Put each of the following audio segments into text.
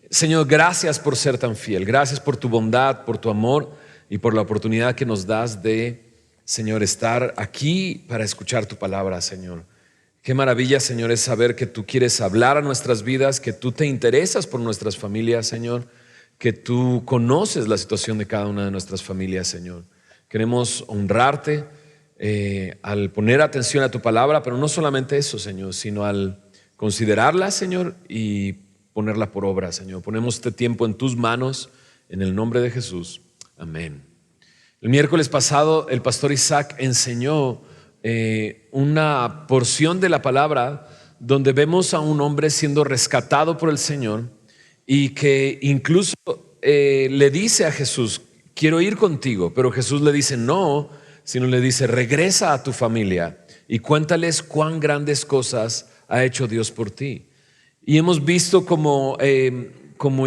Señor, gracias por ser tan fiel, gracias por tu bondad, por tu amor y por la oportunidad que nos das de, Señor, estar aquí para escuchar tu palabra, Señor. Qué maravilla, Señor, es saber que tú quieres hablar a nuestras vidas, que tú te interesas por nuestras familias, Señor, que tú conoces la situación de cada una de nuestras familias, Señor. Queremos honrarte al poner atención a tu palabra, pero no solamente eso, Señor, sino al considerarla, Señor, y ponerla por obra, Señor. Ponemos este tiempo en tus manos, en el nombre de Jesús. Amén. El miércoles pasado el pastor Isaac enseñó una porción de la palabra donde vemos a un hombre siendo rescatado por el Señor y que incluso le dice a Jesús: quiero ir contigo, pero Jesús le dice no, sino le dice: regresa a tu familia y cuéntales cuán grandes cosas ha hecho Dios por ti. Y hemos visto como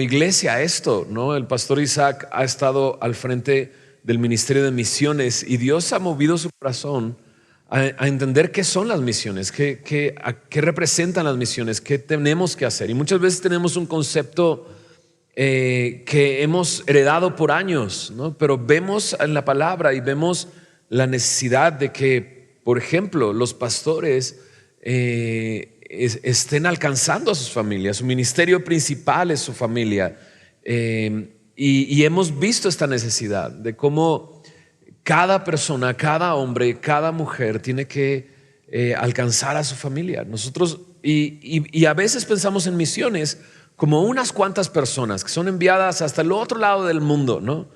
iglesia esto, ¿no? El pastor Isaac ha estado al frente del ministerio de misiones y Dios ha movido su corazón a entender qué son las misiones, qué representan las misiones, qué tenemos que hacer. Y muchas veces tenemos un concepto que hemos heredado por años, ¿no? Pero vemos en la palabra y vemos la necesidad de que, por ejemplo, los pastores estén alcanzando a sus familias. Su ministerio principal es su familia, y hemos visto esta necesidad de cómo cada persona, cada hombre, cada mujer tiene que alcanzar a su familia. Nosotros y a veces pensamos en misiones como unas cuantas personas que son enviadas hasta el otro lado del mundo, ¿no?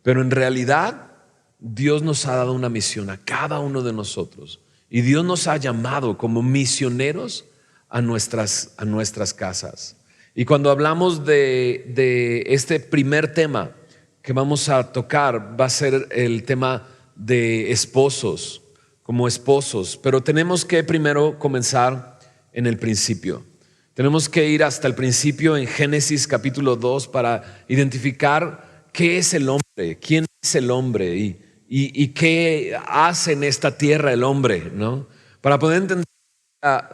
Pero en realidad Dios nos ha dado una misión a cada uno de nosotros y Dios nos ha llamado como misioneros a nuestras casas. Y cuando hablamos de este primer tema que vamos a tocar, va a ser el tema de esposos, como esposos. Pero tenemos que primero comenzar en el principio. Tenemos que ir hasta el principio en Génesis capítulo 2 para identificar qué es el hombre, quién es el hombre y qué hace en esta tierra el hombre, ¿no? Para poder entender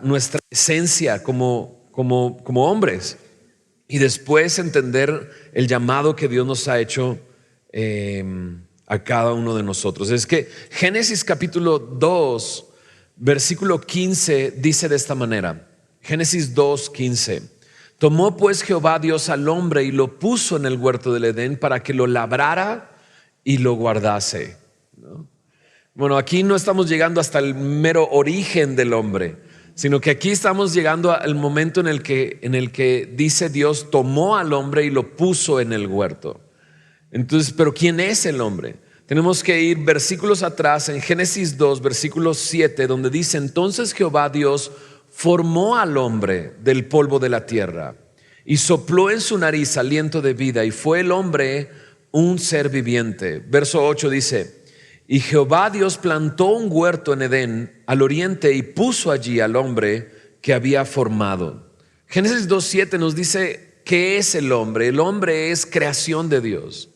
nuestra esencia como hombres y después entender el llamado que Dios nos ha hecho a cada uno de nosotros. Es que Génesis capítulo 2 versículo 15 dice de esta manera: Génesis 2:15. Tomó pues Jehová Dios al hombre y lo puso en el huerto del Edén para que lo labrara y lo guardase, ¿no? Bueno, aquí no estamos llegando hasta el mero origen del hombre, sino que aquí estamos llegando al momento en el que dice Dios tomó al hombre y lo puso en el huerto. Entonces, ¿pero quién es el hombre? Tenemos que ir versículos atrás en Génesis 2, versículo 7, donde dice: entonces Jehová Dios formó al hombre del polvo de la tierra y sopló en su nariz aliento de vida y fue el hombre un ser viviente. Verso 8 dice: y Jehová Dios plantó un huerto en Edén al oriente y puso allí al hombre que había formado. Génesis 2:7 nos dice qué es el hombre. El hombre es creación de Dios.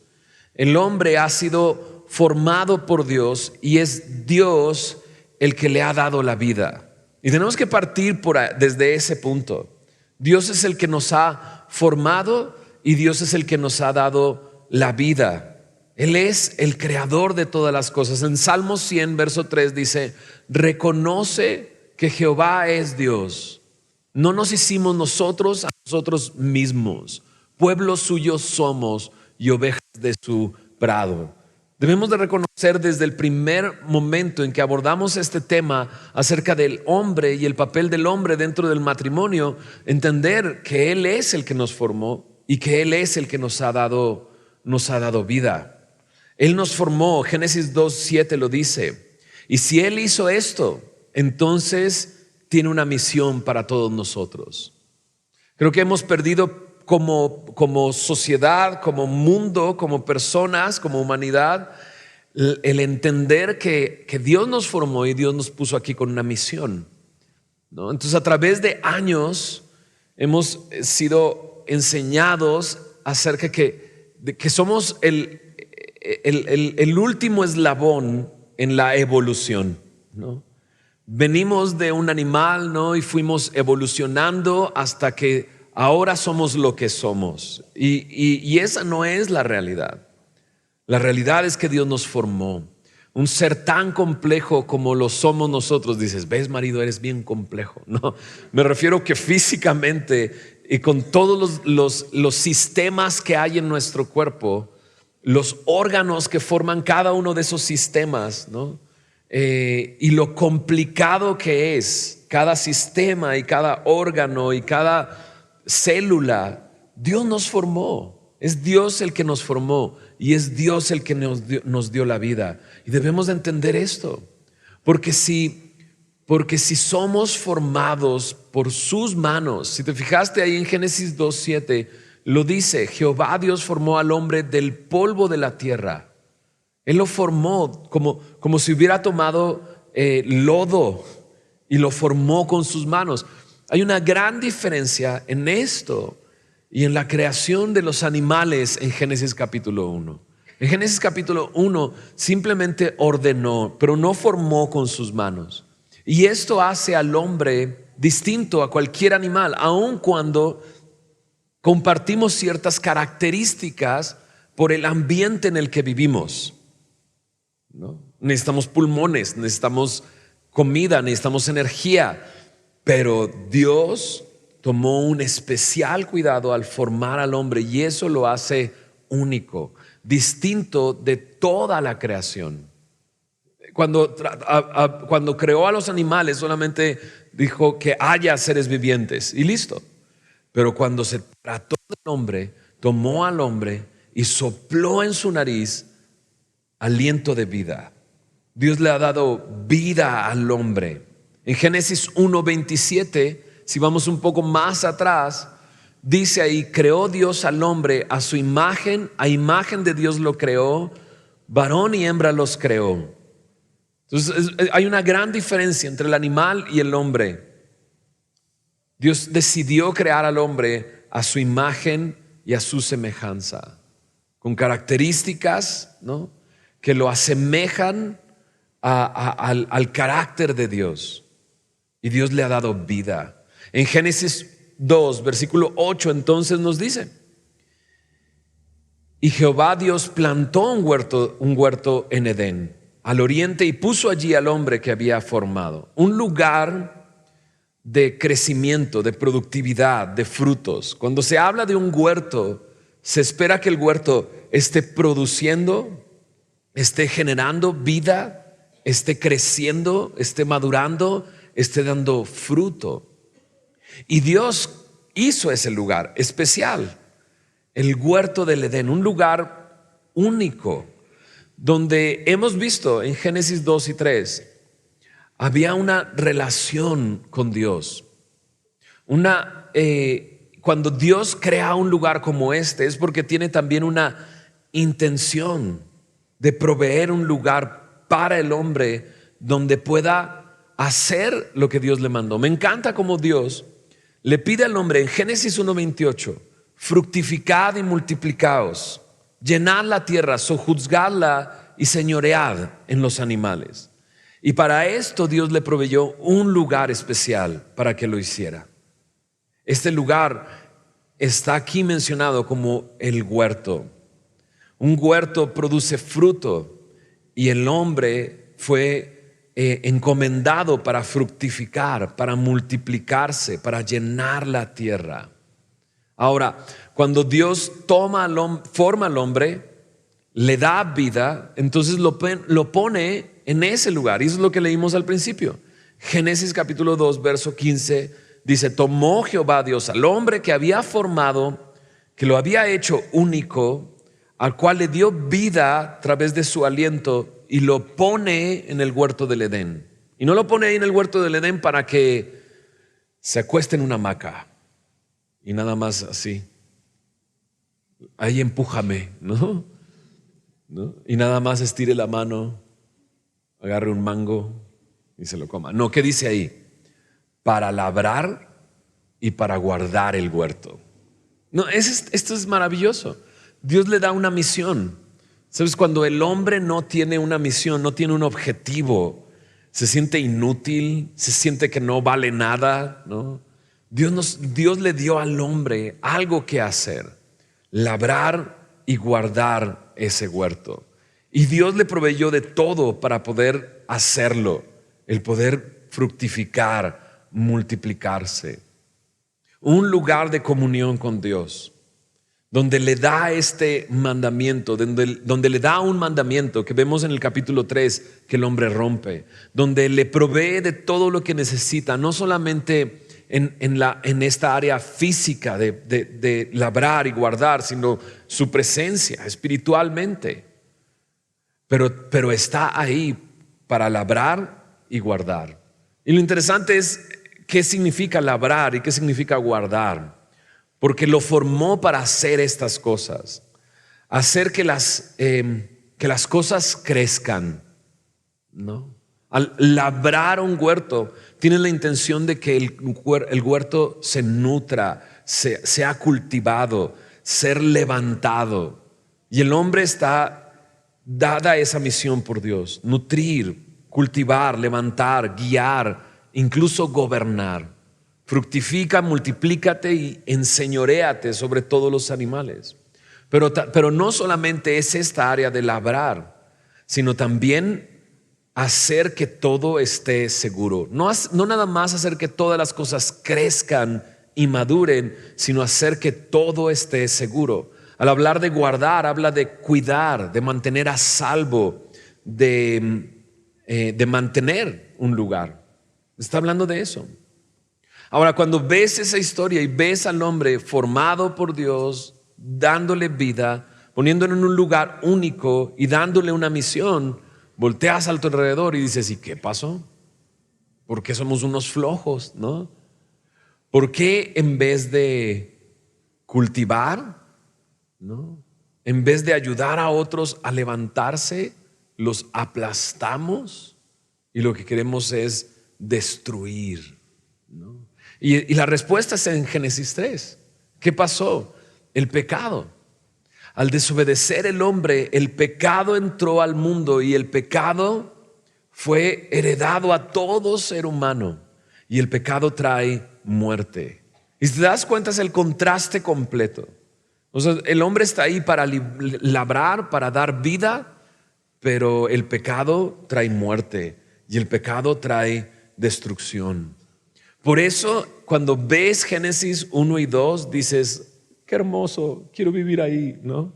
El hombre ha sido formado por Dios y es Dios el que le ha dado la vida. Y tenemos que partir desde ese punto. Dios es el que nos ha formado y Dios es el que nos ha dado la vida. Él es el creador de todas las cosas. En Salmo 100, verso 3 dice: reconoce que Jehová es Dios. No nos hicimos nosotros a nosotros mismos. Pueblo suyo somos y ovejas de su prado. Debemos de reconocer desde el primer momento en que abordamos este tema acerca del hombre y el papel del hombre dentro del matrimonio, entender que Él es el que nos formó y que Él es el que nos ha dado vida. Él nos formó. Génesis 2:7 lo dice. Y si Él hizo esto, entonces tiene una misión para todos nosotros. Creo que hemos perdido como sociedad, como mundo, como personas, como humanidad, el entender que Dios nos formó y Dios nos puso aquí con una misión, ¿no? Entonces, a través de años hemos sido enseñados acerca de que somos el último eslabón en la evolución, ¿no? Venimos de un animal, ¿no? Y fuimos evolucionando hasta que ahora somos lo que somos. Y esa no es la realidad. La realidad es que Dios nos formó. Un ser tan complejo como lo somos nosotros. Dices, ves, marido, eres bien complejo. No, me refiero que físicamente y con todos los sistemas que hay en nuestro cuerpo, los órganos que forman cada uno de esos sistemas, ¿no? Y lo complicado que es cada sistema y cada órgano y cada célula. Dios nos formó. Es Dios el que nos formó y es Dios el que nos dio la vida. Y debemos de entender esto, porque si somos formados por sus manos, si te fijaste ahí en Génesis 2:7, lo dice: Jehová Dios formó al hombre del polvo de la tierra. Él lo formó como si hubiera tomado lodo y lo formó con sus manos. Hay una gran diferencia en esto y en la creación de los animales en Génesis capítulo 1. En Génesis capítulo 1 simplemente ordenó, pero no formó con sus manos. Y esto hace al hombre distinto a cualquier animal, aun cuando compartimos ciertas características por el ambiente en el que vivimos, ¿no? Necesitamos pulmones, necesitamos comida, necesitamos energía, pero Dios tomó un especial cuidado al formar al hombre y eso lo hace único, distinto de toda la creación. Cuando creó a los animales solamente dijo que haya seres vivientes y listo. Pero cuando se trató del hombre, tomó al hombre y sopló en su nariz aliento de vida. Dios le ha dado vida al hombre. En Génesis 1:27, si vamos un poco más atrás, dice ahí: creó Dios al hombre a su imagen, a imagen de Dios lo creó, varón y hembra los creó. Entonces hay una gran diferencia entre el animal y el hombre. Dios decidió crear al hombre a su imagen y a su semejanza, con características, ¿no?, que lo asemejan al carácter de Dios. Y Dios le ha dado vida. En Génesis 2, versículo 8, entonces nos dice: y Jehová Dios plantó un huerto en Edén, al oriente, y puso allí al hombre que había formado. Un lugar de crecimiento, de productividad, de frutos. Cuando se habla de un huerto, se espera que el huerto esté produciendo, esté generando vida, esté creciendo, esté madurando, esté dando fruto. Y Dios hizo ese lugar especial, el huerto del Edén, un lugar único, donde hemos visto en Génesis 2 y 3 había una relación con Dios. Cuando Dios crea un lugar como este, es porque tiene también una intención de proveer un lugar para el hombre donde pueda hacer lo que Dios le mandó. Me encanta cómo Dios le pide al hombre en Génesis 1:28: fructificad y multiplicaos, llenad la tierra, sojuzgadla y señoread en los animales. Y para esto Dios le proveyó un lugar especial para que lo hiciera. Este lugar está aquí mencionado como el huerto. Un huerto produce fruto y el hombre fue encomendado para fructificar, para multiplicarse, para llenar la tierra. Ahora, cuando Dios forma al hombre, le da vida, entonces lo pone en ese lugar. Y eso es lo que leímos al principio. Génesis capítulo 2, verso 15 dice: tomó Jehová Dios al hombre que había formado, que lo había hecho único, al cual le dio vida a través de su aliento, y lo pone en el huerto del Edén. Y no lo pone ahí en el huerto del Edén para que se acueste en una hamaca y nada más así, ahí empújame, ¿no? Y nada más estire la mano, agarre un mango y se lo coma. No, ¿qué dice ahí? Para labrar y para guardar el huerto. No, esto es maravilloso. Dios le da una misión. ¿Sabes? Cuando el hombre no tiene una misión, no tiene un objetivo, se siente inútil, se siente que no vale nada, ¿no? Dios le dio al hombre algo que hacer: labrar y guardar ese huerto. Y Dios le proveyó de todo para poder hacerlo, el poder fructificar, multiplicarse. Un lugar de comunión con Dios, donde le da este mandamiento, donde le da un mandamiento que vemos en el capítulo 3 que el hombre rompe, donde le provee de todo lo que necesita, no solamente en esta área física de labrar y guardar, sino su presencia espiritualmente. Pero está ahí para labrar y guardar. Y lo interesante es qué significa labrar y qué significa guardar, porque lo formó para hacer estas cosas, hacer que las cosas crezcan, ¿no? Al labrar un huerto, tiene la intención de que el huerto se nutra, sea cultivado, ser levantado. Y el hombre está dada esa misión por Dios: nutrir, cultivar, levantar, guiar, incluso gobernar. Fructifica, multiplícate y enseñoréate sobre todos los animales. Pero no solamente es esta área de labrar, sino también hacer que todo esté seguro. No nada más hacer que todas las cosas crezcan y maduren, sino hacer que todo esté seguro. Al hablar de guardar, habla de cuidar, de mantener a salvo, de mantener un lugar. Está hablando de eso. Ahora, cuando ves esa historia y ves al hombre formado por Dios, dándole vida, poniéndolo en un lugar único y dándole una misión, volteas a tu alrededor y dices: ¿y qué pasó? ¿Por qué somos unos flojos, no? ¿Por qué en vez de cultivar, no, en vez de ayudar a otros a levantarse, los aplastamos y lo que queremos es destruir, ¿no? Y la respuesta es en Génesis 3. ¿Qué pasó? El pecado. Al desobedecer el hombre, el pecado entró al mundo y el pecado fue heredado a todo ser humano, y el pecado trae muerte. Y si te das cuenta, es el contraste completo. O sea, el hombre está ahí para labrar, para dar vida, pero el pecado trae muerte y el pecado trae destrucción. Por eso, cuando ves Génesis 1 y 2, dices: qué hermoso, quiero vivir ahí, ¿no?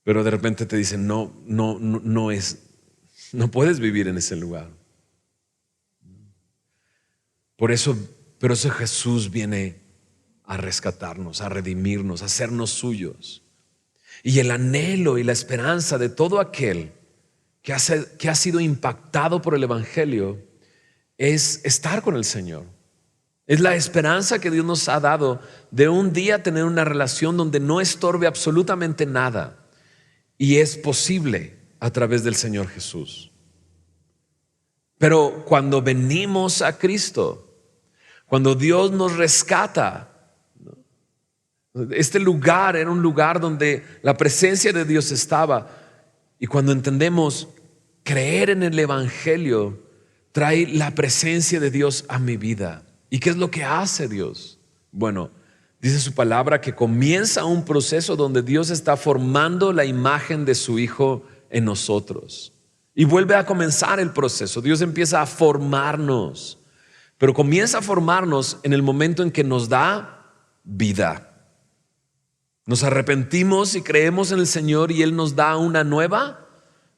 Pero de repente te dicen: no puedes vivir en ese lugar. Por eso Jesús viene a rescatarnos, a redimirnos, a hacernos suyos. Y el anhelo y la esperanza de todo aquel que ha sido impactado por el Evangelio es estar con el Señor. Es la esperanza que Dios nos ha dado de un día tener una relación donde no estorbe absolutamente nada. Y es posible a través del Señor Jesús. Pero cuando venimos a Cristo, cuando Dios nos rescata, este lugar era un lugar donde la presencia de Dios estaba. Y cuando entendemos, creer en el Evangelio trae la presencia de Dios a mi vida. ¿Y qué es lo que hace Dios? Bueno, dice su palabra que comienza un proceso donde Dios está formando la imagen de su Hijo en nosotros. Y vuelve a comenzar el proceso. Dios empieza a formarnos, pero comienza a formarnos en el momento en que nos da vida. Nos arrepentimos y creemos en el Señor y Él nos da una nueva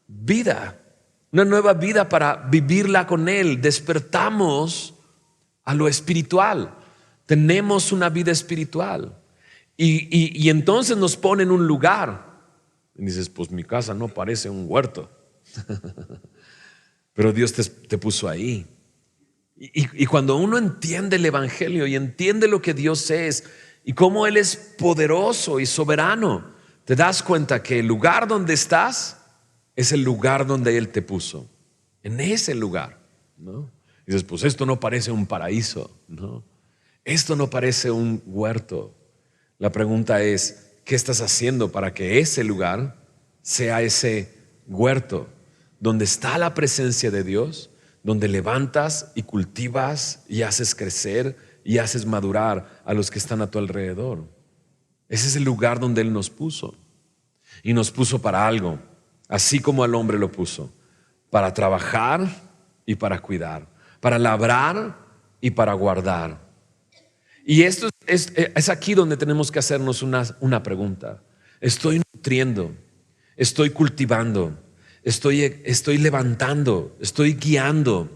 vida. Una nueva vida para vivirla con Él. Despertamos a lo espiritual. Tenemos una vida espiritual. Y entonces nos pone en un lugar. Y dices: pues mi casa no parece un huerto. Pero Dios te puso ahí. Y cuando uno entiende el Evangelio y entiende lo que Dios es y cómo Él es poderoso y soberano, te das cuenta que el lugar donde estás es el lugar donde Él te puso. En ese lugar, ¿no? Y dices: pues esto no parece un paraíso, ¿no? Esto no parece un huerto. La pregunta es: ¿qué estás haciendo para que ese lugar sea ese huerto donde está la presencia de Dios, donde levantas y cultivas y haces crecer y haces madurar a los que están a tu alrededor. Ese es el lugar donde Él nos puso. Y nos puso para algo, así como al hombre lo puso, para trabajar y para cuidar, para labrar y para guardar. Y esto es aquí donde tenemos que hacernos una pregunta. ¿Estoy nutriendo? ¿Estoy cultivando? ¿Estoy levantando? ¿Estoy guiando?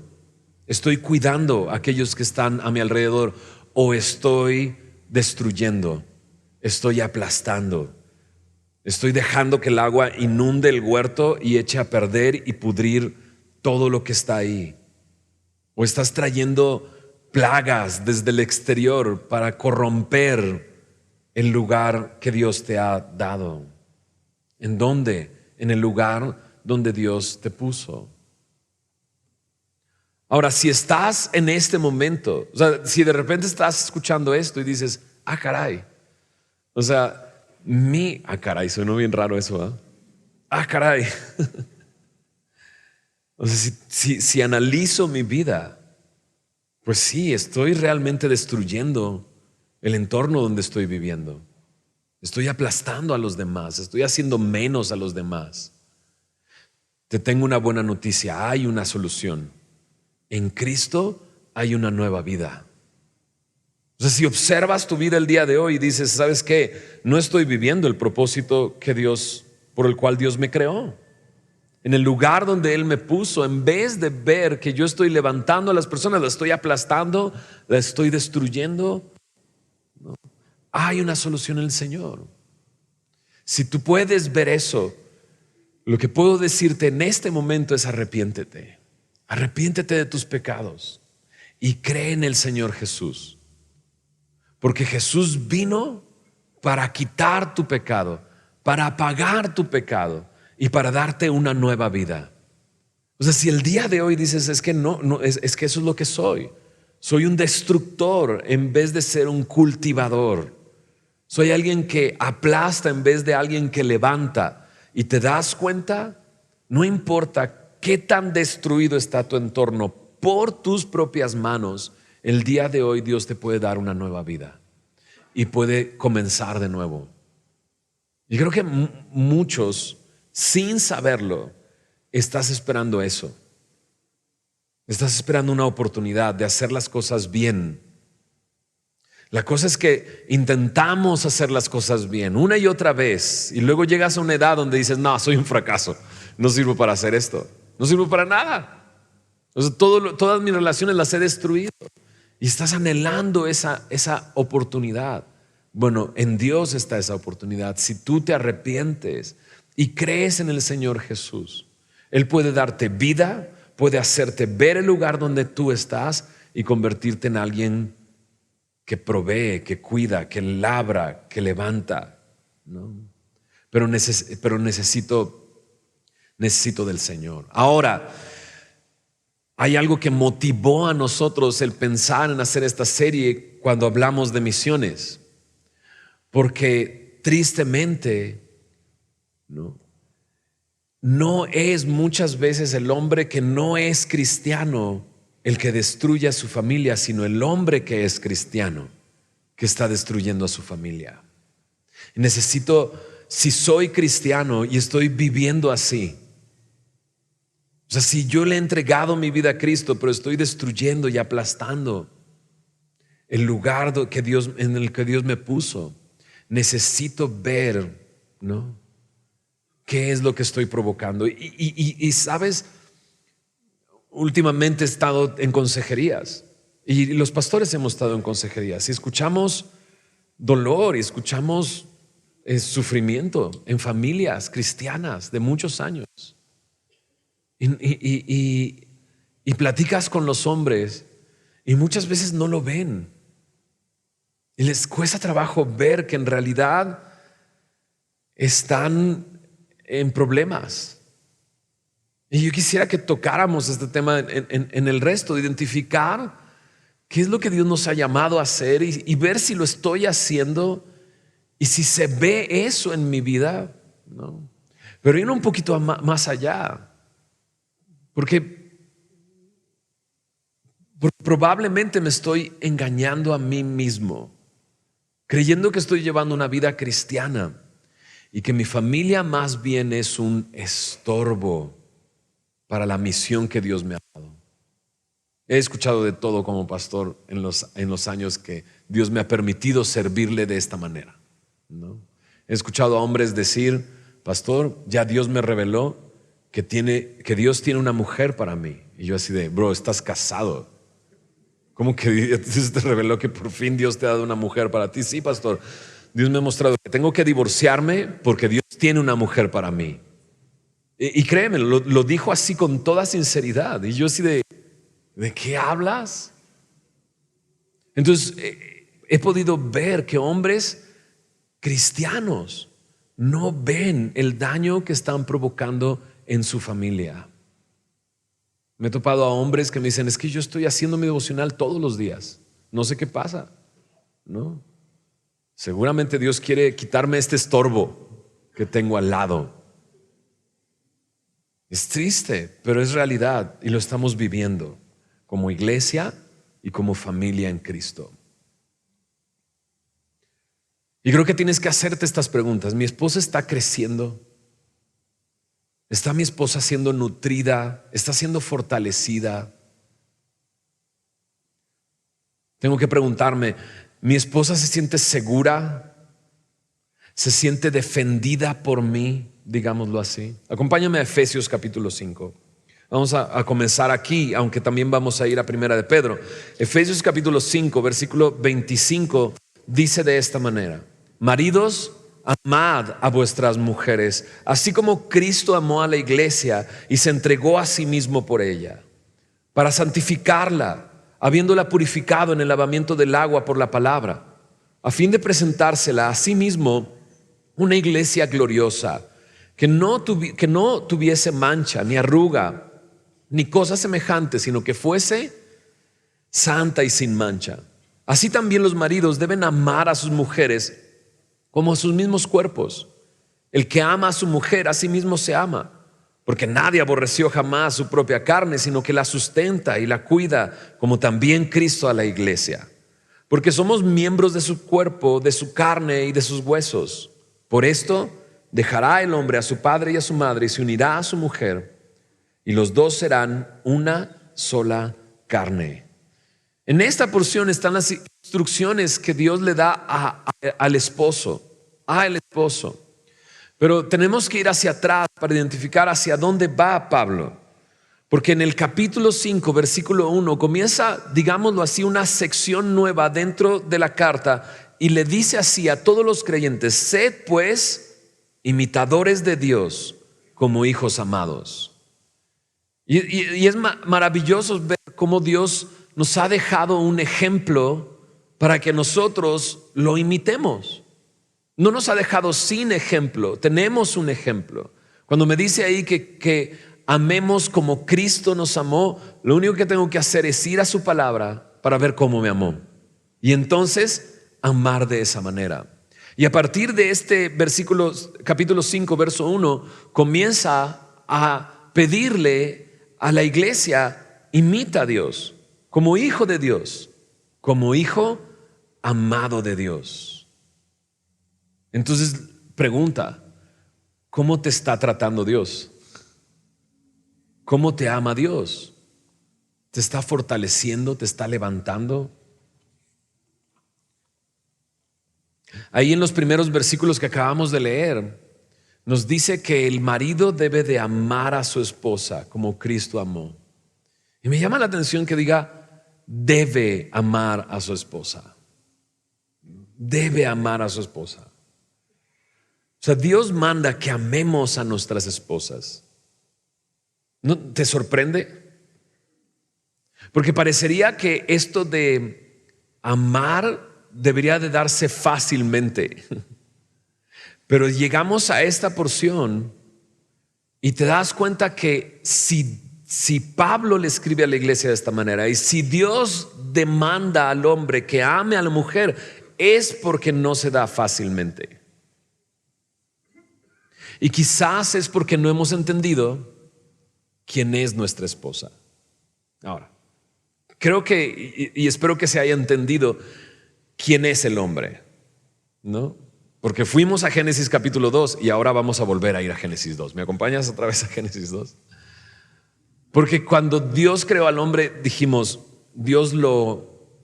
¿Estoy cuidando a aquellos que están a mi alrededor? ¿O estoy destruyendo? ¿Estoy aplastando? ¿Estoy dejando que el agua inunde el huerto y eche a perder y pudrir todo lo que está ahí? ¿O estás trayendo plagas desde el exterior para corromper el lugar que Dios te ha dado? ¿En dónde? En el lugar donde Dios te puso. Ahora, si estás en este momento, o sea, si de repente estás escuchando esto y dices, ah, caray, o sea, caray, suena bien raro eso, ¿eh? Ah, caray. O sea, si analizo mi vida, pues sí, estoy realmente destruyendo el entorno donde estoy viviendo. Estoy aplastando a los demás, estoy haciendo menos a los demás. Te tengo una buena noticia, hay una solución. En Cristo hay una nueva vida. O sea, si observas tu vida el día de hoy y dices, ¿sabes qué? No estoy viviendo el propósito por el cual Dios me creó. En el lugar donde Él me puso, en vez de ver que yo estoy levantando a las personas, las estoy aplastando, las estoy destruyendo, ¿no? Hay una solución en el Señor. Si tú puedes ver eso, lo que puedo decirte en este momento es arrepiéntete. Arrepiéntete de tus pecados y cree en el Señor Jesús. Porque Jesús vino para quitar tu pecado, para apagar tu pecado y para darte una nueva vida. O sea, si el día de hoy dices, es que es que eso es lo que soy. Soy un destructor en vez de ser un cultivador. Soy alguien que aplasta en vez de alguien que levanta. Y te das cuenta, no importa qué tan destruido está tu entorno, por tus propias manos, el día de hoy Dios te puede dar una nueva vida y puede comenzar de nuevo. Y creo que muchos, sin saberlo, estás esperando eso. Estás esperando una oportunidad de hacer las cosas bien. La cosa es que intentamos hacer las cosas bien una y otra vez y luego llegas a una edad donde dices, no, soy un fracaso, no sirvo para hacer esto, no sirvo para nada. O sea, todas mis relaciones las he destruido y estás anhelando esa oportunidad. Bueno, en Dios está esa oportunidad. Si tú te arrepientes y crees en el Señor Jesús, Él puede darte vida, puede hacerte ver el lugar donde tú estás y convertirte en alguien que provee, que cuida, que labra, que levanta, ¿no? Pero necesito del Señor. Ahora, hay algo que motivó a nosotros el pensar en hacer esta serie cuando hablamos de misiones, porque tristemente no es muchas veces el hombre que no es cristiano el que destruye a su familia, sino el hombre que es cristiano que está destruyendo a su familia. Si soy cristiano y estoy viviendo así, o sea, si yo le he entregado mi vida a Cristo, pero estoy destruyendo y aplastando el lugar en el que Dios me puso, necesito ver, ¿no?, qué es lo que estoy provocando. Y sabes, últimamente he estado en consejerías y los pastores hemos estado en consejerías y escuchamos dolor y escuchamos sufrimiento en familias cristianas de muchos años. Y platicas con los hombres y muchas veces no lo ven y les cuesta trabajo ver que en realidad están en problemas. Y yo quisiera que tocáramos este tema en el resto, de identificar qué es lo que Dios nos ha llamado a hacer y ver si lo estoy haciendo y si se ve eso en mi vida, ¿no? Pero ir un poquito más allá. Porque Probablemente me estoy engañando a mí mismo, creyendo que estoy llevando una vida cristiana y que mi familia más bien es un estorbo para la misión que Dios me ha dado. He escuchado de todo como pastor en los años que Dios me ha permitido servirle de esta manera, ¿no? He escuchado a hombres decir: pastor, ya Dios me reveló que Dios tiene una mujer para mí. Y yo así de: bro, estás casado. ¿Cómo que Dios te reveló que por fin Dios te ha dado una mujer para ti? Sí, pastor, Dios me ha mostrado que tengo que divorciarme porque Dios tiene una mujer para mí. Y créeme, lo dijo así con toda sinceridad. Y yo así ¿de qué hablas? Entonces he podido ver que hombres cristianos no ven el daño que están provocando en su familia. Me he topado a hombres que me dicen: es que yo estoy haciendo mi devocional todos los días, no sé qué pasa, ¿no? Seguramente Dios quiere quitarme este estorbo que tengo al lado. Es triste, pero es realidad y lo estamos viviendo como iglesia y como familia en Cristo. Y creo que tienes que hacerte estas preguntas. ¿Mi esposa está creciendo? ¿Está mi esposa siendo nutrida? ¿Está siendo fortalecida? Tengo que preguntarme: ¿mi esposa se siente segura? ¿Se siente defendida por mí? Digámoslo así. Acompáñame a Efesios capítulo 5. Vamos a comenzar aquí, aunque también vamos a ir a Primera de Pedro. Efesios capítulo 5, versículo 25, dice de esta manera: maridos, amad a vuestras mujeres, así como Cristo amó a la iglesia y se entregó a sí mismo por ella, para santificarla, habiéndola purificado en el lavamiento del agua por la palabra, a fin de presentársela a sí mismo una iglesia gloriosa, que no tuviese mancha, ni arruga, ni cosa semejante, sino que fuese santa y sin mancha. Así también los maridos deben amar a sus mujeres como a sus mismos cuerpos. El que ama a su mujer, a sí mismo se ama, porque nadie aborreció jamás su propia carne, sino que la sustenta y la cuida, como también Cristo a la iglesia, porque somos miembros de su cuerpo, de su carne y de sus huesos. Por esto dejará el hombre a su padre y a su madre y se unirá a su mujer, y los dos serán una sola carne. En esta porción están las instrucciones que Dios le da al esposo, al esposo. Pero tenemos que ir hacia atrás para identificar hacia dónde va Pablo. Porque en el capítulo 5, versículo 1, comienza, digámoslo así, una sección nueva dentro de la carta y le dice así a todos los creyentes: sed pues imitadores de Dios como hijos amados. Y es maravilloso ver cómo Dios nos ha dejado un ejemplo para que nosotros lo imitemos. No nos ha dejado sin ejemplo, tenemos un ejemplo. Cuando me dice ahí que amemos como Cristo nos amó, lo único que tengo que hacer es ir a su palabra para ver cómo me amó. Y entonces amar de esa manera. Y a partir de este versículo, capítulo 5, verso 1, comienza a pedirle a la iglesia: imita a Dios como hijo de Dios, como hijo amado de Dios. Entonces pregunta: ¿cómo te está tratando Dios? ¿Cómo te ama Dios? ¿Te está fortaleciendo? ¿Te está levantando? Ahí en los primeros versículos que acabamos de leer, nos dice que el marido debe de amar a su esposa como Cristo amó. Y me llama la atención que diga: debe amar a su esposa. Debe amar a su esposa. O sea, Dios manda que amemos a nuestras esposas. ¿No te sorprende? Porque parecería que esto de amar debería de darse fácilmente. Pero llegamos a esta porción y te das cuenta que si Pablo le escribe a la iglesia de esta manera y si Dios demanda al hombre que ame a la mujer, es porque no se da fácilmente. Y quizás es porque no hemos entendido quién es nuestra esposa. Ahora, creo que, y espero que se haya entendido quién es el hombre, ¿no? Porque fuimos a Génesis capítulo 2 y ahora vamos a volver a ir a Génesis 2. ¿Me acompañas otra vez a Génesis 2? Porque cuando Dios creó al hombre, dijimos,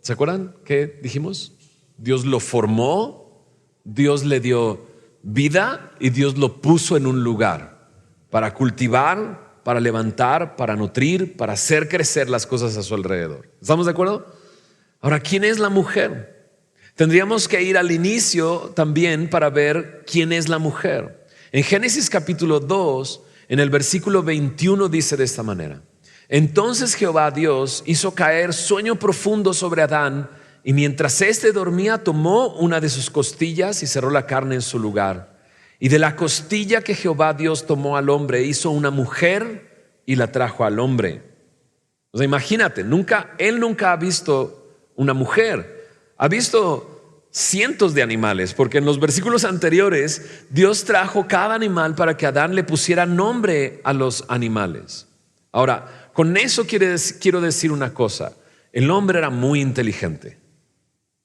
¿se acuerdan qué dijimos? Dios lo formó, Dios le dio vida y Dios lo puso en un lugar para cultivar, para levantar, para nutrir, para hacer crecer las cosas a su alrededor. ¿Estamos de acuerdo? Ahora, ¿quién es la mujer? Tendríamos que ir al inicio también para ver quién es la mujer. En Génesis capítulo 2, en el versículo 21 dice de esta manera: entonces Jehová Dios hizo caer sueño profundo sobre Adán, y mientras éste dormía tomó una de sus costillas y cerró la carne en su lugar. Y de la costilla que Jehová Dios tomó al hombre hizo una mujer y la trajo al hombre. O sea, imagínate, él nunca ha visto una mujer. Ha visto cientos de animales, porque en los versículos anteriores Dios trajo cada animal para que Adán le pusiera nombre a los animales. Ahora, con eso quiero decir una cosa: el hombre era muy inteligente.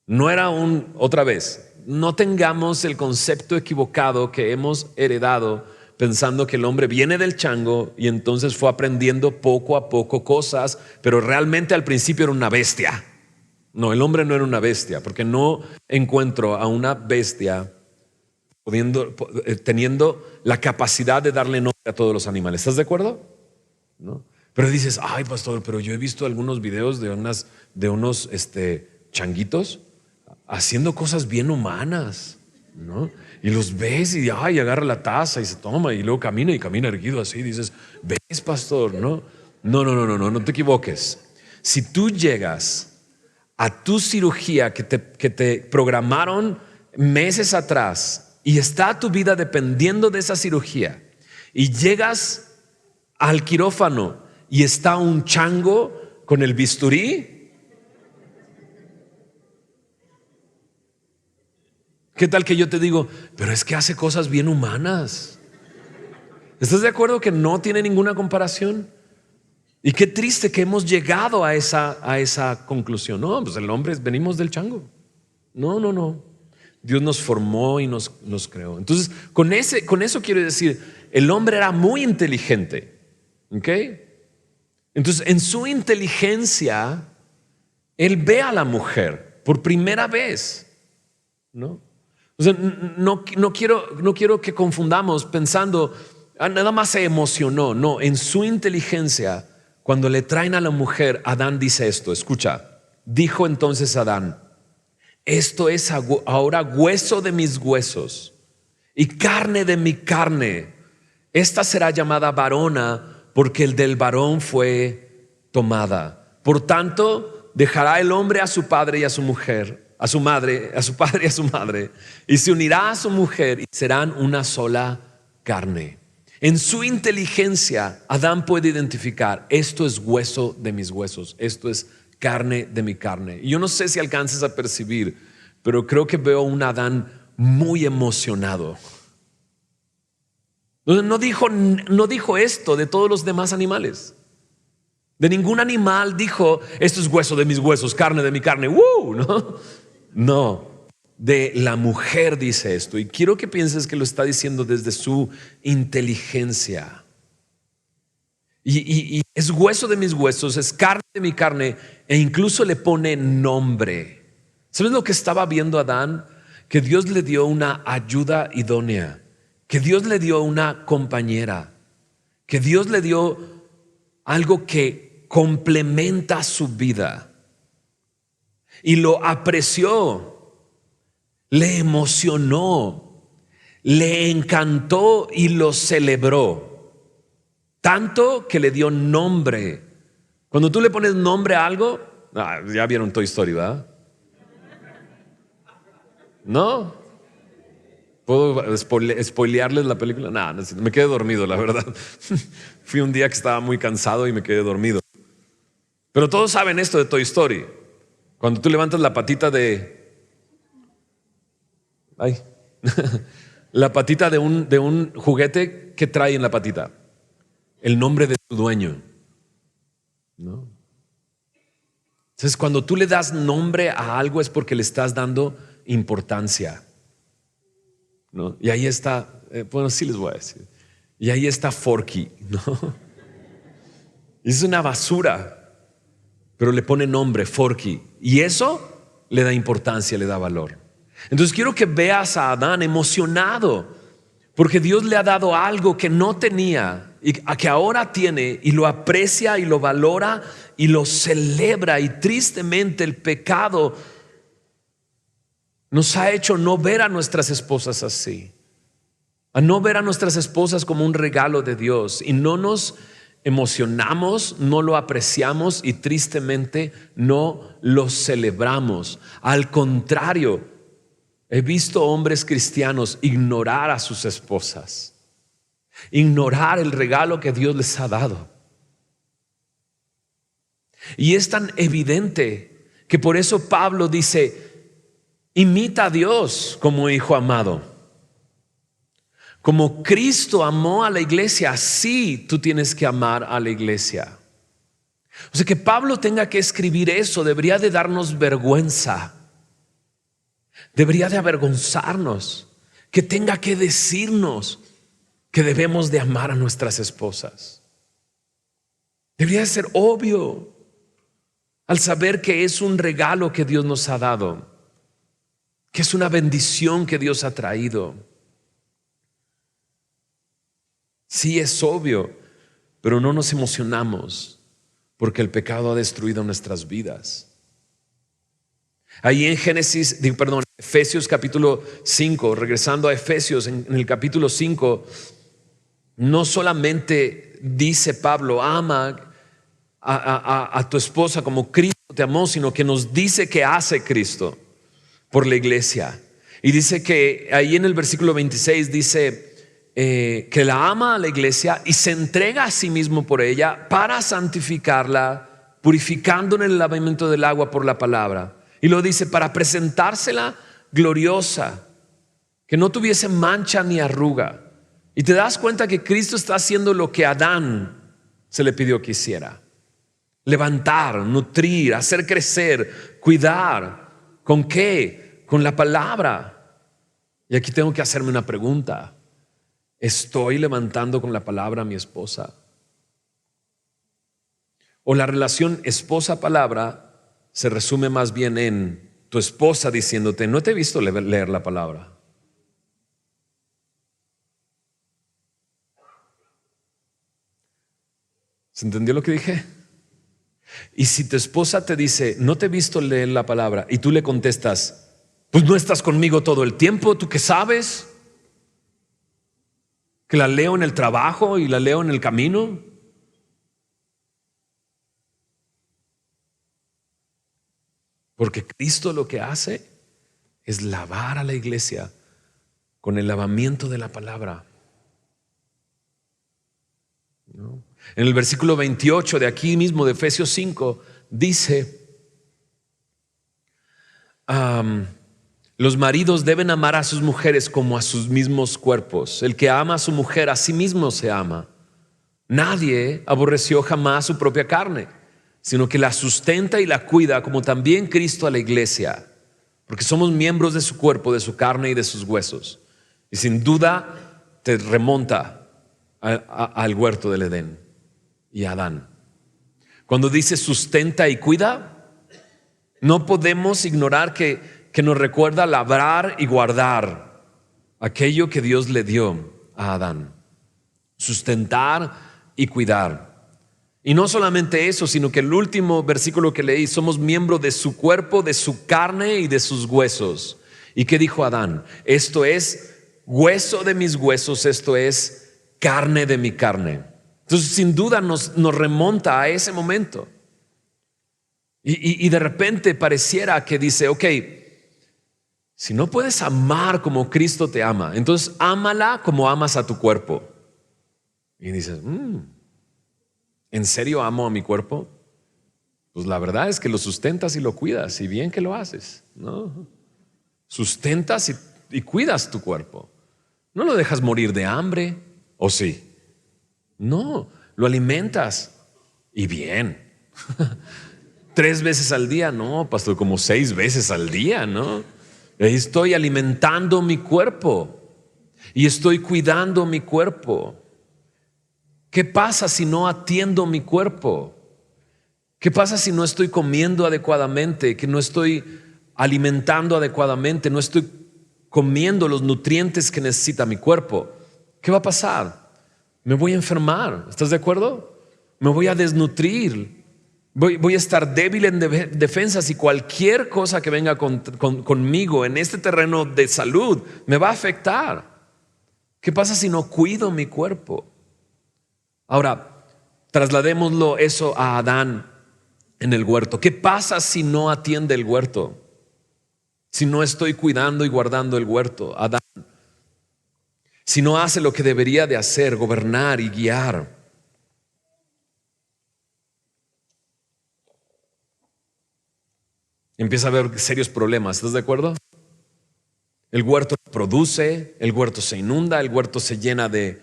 No era otra vez, no tengamos el concepto equivocado que hemos heredado pensando que el hombre viene del chango y entonces fue aprendiendo poco a poco cosas, pero realmente al principio era una bestia. No, el hombre no era una bestia, porque no encuentro a una bestia teniendo la capacidad de darle nombre a todos los animales. ¿Estás de acuerdo? ¿No? Pero dices, ay, pastor, pero yo he visto algunos videos de unos changuitos haciendo cosas bien humanas, ¿no? Y los ves y agarra la taza y se toma y luego camina erguido así. Dices, ¿ves, pastor? No te equivoques. Si tú llegas a tu cirugía que te programaron meses atrás y está tu vida dependiendo de esa cirugía, y llegas al quirófano y está un chango con el bisturí, ¿qué tal que yo te digo, pero es que hace cosas bien humanas? ¿Estás de acuerdo que no tiene ninguna comparación? Y qué triste que hemos llegado a esa conclusión. No, pues el hombre, venimos del chango. No. Dios nos formó y nos creó. Entonces, con eso quiero decir, el hombre era muy inteligente. ¿Ok? Entonces, en su inteligencia, él ve a la mujer por primera vez, ¿no? O sea, no quiero que confundamos pensando, nada más se emocionó. No, en su inteligencia, cuando le traen a la mujer, Adán dice esto, escucha, dijo entonces Adán, esto es ahora hueso de mis huesos y carne de mi carne. Esta será llamada varona porque el del varón fue tomada. Por tanto, dejará el hombre a su padre y a su mujer, a su padre y a su madre, y se unirá a su mujer y serán una sola carne. En su inteligencia, Adán puede identificar, esto es hueso de mis huesos, esto es carne de mi carne. Y yo no sé si alcances a percibir, pero creo que veo un Adán muy emocionado. No dijo esto de todos los demás animales. De ningún animal dijo, esto es hueso de mis huesos, carne de mi carne. No. De la mujer dice esto, y quiero que pienses que lo está diciendo desde su inteligencia. Y es hueso de mis huesos, es carne de mi carne, e incluso le pone nombre. ¿Sabes lo que estaba viendo Adán? Que Dios le dio una ayuda idónea, que Dios le dio una compañera, que Dios le dio algo que complementa su vida, y lo apreció. Le emocionó, le encantó y lo celebró. Tanto que le dio nombre. Cuando tú le pones nombre a algo, ya vieron Toy Story, ¿verdad? ¿No? ¿Puedo spoilearles la película? No, me quedé dormido, la verdad. Fui un día que estaba muy cansado y me quedé dormido. Pero todos saben esto de Toy Story. Cuando tú levantas la patita la patita de un juguete, ¿qué trae en la patita? El nombre de su dueño, ¿no? Entonces, cuando tú le das nombre a algo es porque le estás dando importancia, ¿no? Y ahí está, bueno, sí les voy a decir. Y ahí está Forky, ¿no? Es una basura, pero le pone nombre, Forky. Y eso le da importancia, le da valor. Entonces quiero que veas a Adán emocionado porque Dios le ha dado algo que no tenía y que ahora tiene, y lo aprecia y lo valora y lo celebra. Y tristemente el pecado nos ha hecho no ver a nuestras esposas así, a no ver a nuestras esposas como un regalo de Dios, y no nos emocionamos, no lo apreciamos y tristemente no lo celebramos. Al contrario, he visto hombres cristianos ignorar a sus esposas, ignorar el regalo que Dios les ha dado. Y es tan evidente que por eso Pablo dice: imita a Dios como hijo amado. Como Cristo amó a la iglesia, así tú tienes que amar a la iglesia. O sea, que Pablo tenga que escribir eso debería de darnos vergüenza. Debería de avergonzarnos. Que tenga que decirnos que debemos de amar a nuestras esposas. Debería de ser obvio al saber que es un regalo que Dios nos ha dado, que es una bendición que Dios ha traído. Sí, es obvio, pero no nos emocionamos porque el pecado ha destruido nuestras vidas. Ahí en Efesios capítulo 5, regresando a Efesios, en el capítulo 5, no solamente dice Pablo: ama a tu esposa como Cristo te amó, sino que nos dice que hace Cristo por la iglesia. Y dice que ahí en el versículo 26 dice que la ama a la iglesia y se entrega a sí mismo por ella para santificarla, purificándola en el lavamiento del agua por la palabra. Y lo dice para presentársela gloriosa, que no tuviese mancha ni arruga. Y te das cuenta que Cristo está haciendo lo que a Adán se le pidió que hiciera: levantar, nutrir, hacer crecer, cuidar. ¿Con qué? Con la palabra. Y aquí tengo que hacerme una pregunta: ¿estoy levantando con la palabra a mi esposa? ¿O la relación esposa-palabra se resume más bien en tu esposa diciéndote: no te he visto leer la palabra? ¿Se entendió lo que dije? Y si tu esposa te dice: no te he visto leer la palabra, y tú le contestas: pues no estás conmigo todo el tiempo, ¿tú qué sabes? ¿Que la leo en el trabajo y la leo en el camino? Porque Cristo lo que hace es lavar a la iglesia con el lavamiento de la palabra, ¿no? En el versículo 28 de aquí mismo de Efesios 5 dice: los maridos deben amar a sus mujeres como a sus mismos cuerpos. El que ama a su mujer, a sí mismo se ama. Nadie aborreció jamás su propia carne, sino que la sustenta y la cuida, como también Cristo a la iglesia, porque somos miembros de su cuerpo, de su carne y de sus huesos. Y sin duda te remonta al huerto del Edén y a Adán. Cuando dice sustenta y cuida, no podemos ignorar que nos recuerda labrar y guardar aquello que Dios le dio a Adán. Sustentar y cuidar. Y no solamente eso, sino que el último versículo que leí: somos miembros de su cuerpo, de su carne y de sus huesos. ¿Y qué dijo Adán? Esto es hueso de mis huesos, esto es carne de mi carne. Entonces sin duda nos remonta a ese momento. Y de repente pareciera que dice: ok, si no puedes amar como Cristo te ama, entonces ámala como amas a tu cuerpo. Y dices: ¿en serio amo a mi cuerpo? Pues la verdad es que lo sustentas y lo cuidas, y bien que lo haces, ¿no? Sustentas y cuidas tu cuerpo. No lo dejas morir de hambre, ¿o sí? No, lo alimentas, y bien. 3 veces al día. No, pastor, como 6 veces al día, ¿no? Estoy alimentando mi cuerpo y estoy cuidando mi cuerpo. ¿Qué pasa si no atiendo mi cuerpo? ¿Qué pasa si no estoy comiendo adecuadamente, que no estoy alimentando adecuadamente, no estoy comiendo los nutrientes que necesita mi cuerpo? ¿Qué va a pasar? Me voy a enfermar, ¿estás de acuerdo? Me voy a desnutrir, voy a estar débil en defensas y cualquier cosa que venga conmigo en este terreno de salud me va a afectar. ¿Qué pasa si no cuido mi cuerpo? Ahora, trasladémoslo eso a Adán en el huerto. ¿Qué pasa si no atiende el huerto? Si no estoy cuidando y guardando el huerto, Adán. Si no hace lo que debería de hacer, gobernar y guiar. Empieza a haber serios problemas, ¿estás de acuerdo? El huerto produce, el huerto se inunda, el huerto se llena de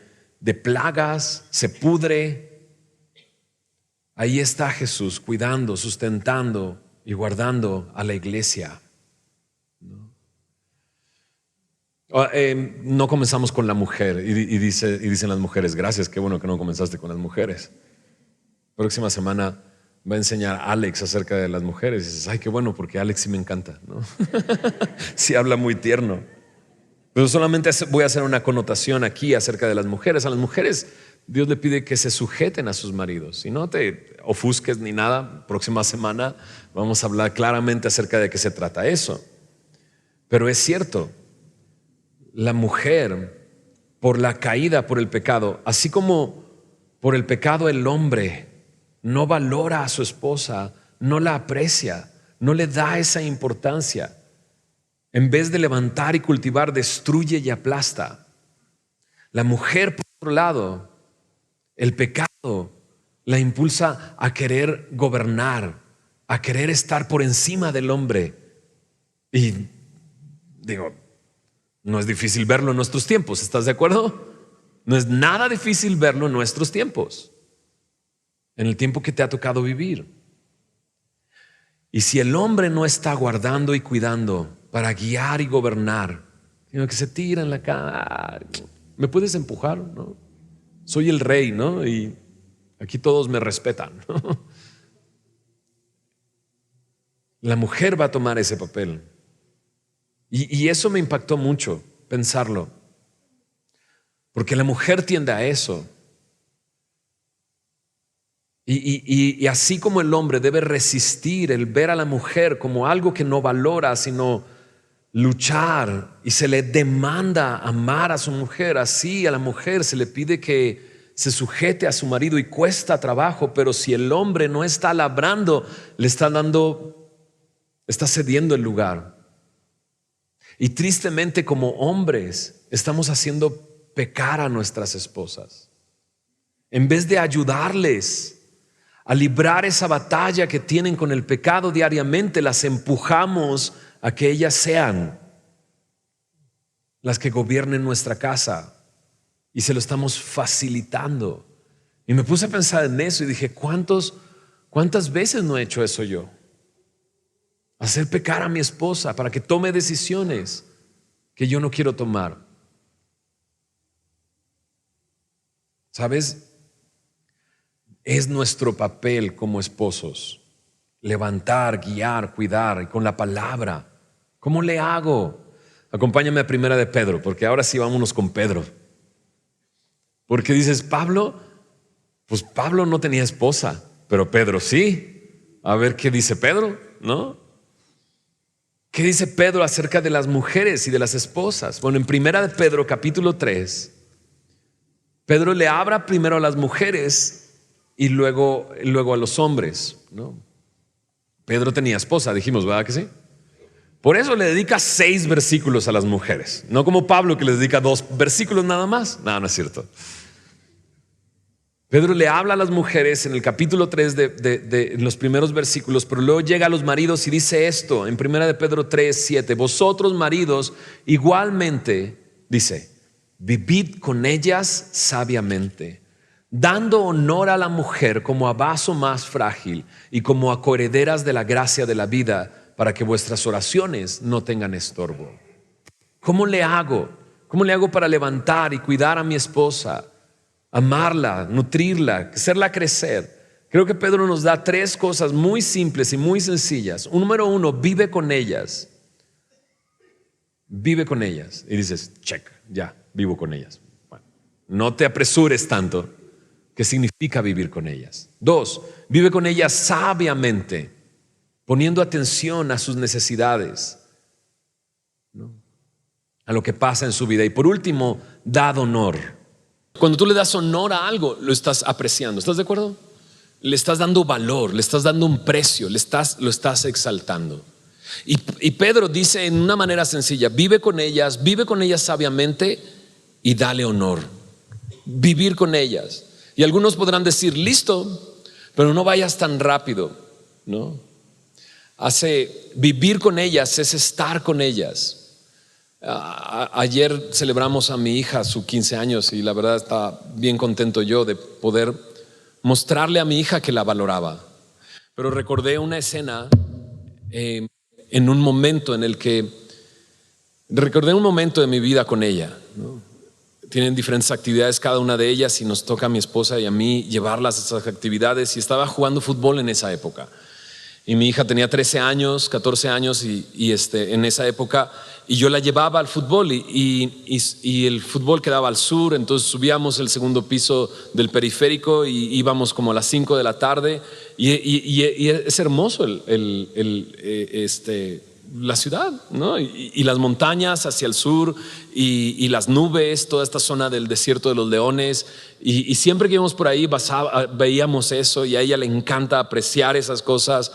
plagas, se pudre. Ahí está Jesús cuidando, sustentando y guardando a la iglesia. No comenzamos con la mujer y dicen las mujeres, gracias, qué bueno que no comenzaste con las mujeres. Próxima semana va a enseñar a Alex acerca de las mujeres y dices, ay, qué bueno, porque Alex sí me encanta, ¿no? Sí habla muy tierno. Pero solamente voy a hacer una connotación aquí acerca de las mujeres. A las mujeres Dios le pide que se sujeten a sus maridos y no te ofusques ni nada. Próxima semana vamos a hablar claramente acerca de qué se trata eso. Pero es cierto, la mujer, por la caída, por el pecado, así como por el pecado el hombre no valora a su esposa, no la aprecia, no le da esa importancia. En vez de levantar y cultivar, destruye y aplasta. La mujer, por otro lado, el pecado la impulsa a querer gobernar, a querer estar por encima del hombre. Y digo, no es difícil verlo en nuestros tiempos, ¿estás de acuerdo? No es nada difícil verlo en nuestros tiempos, en el tiempo que te ha tocado vivir. Y si el hombre no está guardando y cuidando para guiar y gobernar, sino que se tira en la cara, ¿me puedes empujar? ¿No? Soy el rey, ¿no? Y aquí todos me respetan, ¿no? La mujer va a tomar ese papel. Y eso me impactó mucho, pensarlo. Porque la mujer tiende a eso. Y así como el hombre debe resistir el ver a la mujer como algo que no valora, sino luchar, y se le demanda amar a su mujer, así a la mujer se le pide que se sujete a su marido y cuesta trabajo, pero si el hombre no está labrando, le está cediendo el lugar. Y tristemente, como hombres, estamos haciendo pecar a nuestras esposas. En vez de ayudarles a librar esa batalla que tienen con el pecado diariamente, las empujamos a que ellas sean las que gobiernen nuestra casa y se lo estamos facilitando. Y me puse a pensar en eso y dije, ¿cuántas veces no he hecho eso yo? Hacer pecar a mi esposa para que tome decisiones que yo no quiero tomar. ¿Sabes? Es nuestro papel como esposos levantar, guiar, cuidar, y con la palabra. ¿Cómo le hago? Acompáñame a Primera de Pedro, porque ahora sí vámonos con Pedro. Porque dices, Pablo, pues Pablo no tenía esposa, pero Pedro sí. A ver qué dice Pedro, ¿no? ¿Qué dice Pedro acerca de las mujeres y de las esposas? Bueno, en Primera de Pedro capítulo 3, Pedro le habla primero a las mujeres y luego a los hombres, ¿no? Pedro tenía esposa, dijimos, ¿verdad que sí? Por eso le dedica 6 versículos a las mujeres, no como Pablo que les dedica 2 versículos nada más. No es cierto. Pedro le habla a las mujeres en el capítulo 3 en los primeros versículos, pero luego llega a los maridos y dice esto en 1 de Pedro 3, 7: vosotros maridos igualmente, dice, vivid con ellas sabiamente, dando honor a la mujer como a vaso más frágil y como a coherederas de la gracia de la vida, para que vuestras oraciones no tengan estorbo. ¿Cómo le hago? ¿Cómo le hago para levantar y cuidar a mi esposa, amarla, nutrirla, hacerla crecer? Creo que Pedro nos da 3 cosas muy simples y muy sencillas. Número 1, vive con ellas. Vive con ellas. Y dices, check, ya, vivo con ellas. Bueno, no te apresures tanto. ¿Qué significa vivir con ellas? 2, vive con ellas sabiamente, poniendo atención a sus necesidades, ¿no?, a lo que pasa en su vida. Y por último, dad honor. Cuando tú le das honor a algo, lo estás apreciando. ¿Estás de acuerdo? Le estás dando valor, le estás dando un precio, lo estás exaltando. Y Pedro dice en una manera sencilla: vive con ellas sabiamente y dale honor. Vivir con ellas. Y algunos podrán decir, listo, pero no vayas tan rápido, ¿no? Vivir con ellas es estar con ellas. Ayer celebramos a mi hija su 15 años y la verdad estaba bien contento yo de poder mostrarle a mi hija que la valoraba. Pero recordé una escena en un momento en el que recordé un momento de mi vida con ella, ¿no? Tienen diferentes actividades cada una de ellas y nos toca a mi esposa y a mí llevarlas a esas actividades, y estaba jugando fútbol en esa época. Y mi hija tenía 13 años, 14 años en esa época, y yo la llevaba al fútbol y el fútbol quedaba al sur, entonces subíamos el segundo piso del periférico y íbamos como a las 5 de la tarde y es hermoso la ciudad, ¿no? Y las montañas hacia el sur y las nubes, toda esta zona del desierto de los leones, y siempre que íbamos por ahí veíamos eso, y a ella le encanta apreciar esas cosas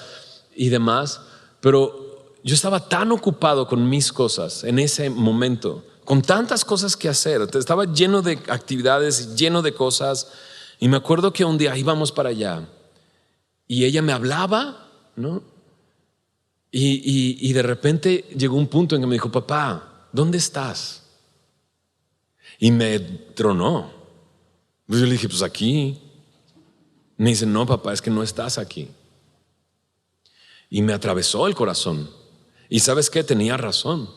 y demás. Pero yo estaba tan ocupado con mis cosas en ese momento, con tantas cosas que hacer, estaba lleno de actividades, lleno de cosas, y me acuerdo que un día íbamos para allá y ella me hablaba, ¿no? Y de repente llegó un punto en que me dijo, papá, ¿dónde estás? Y me tronó. Pues yo le dije, pues aquí. Me dice, no, papá, es que no estás aquí. Y me atravesó el corazón. Y ¿sabes qué? Tenía razón.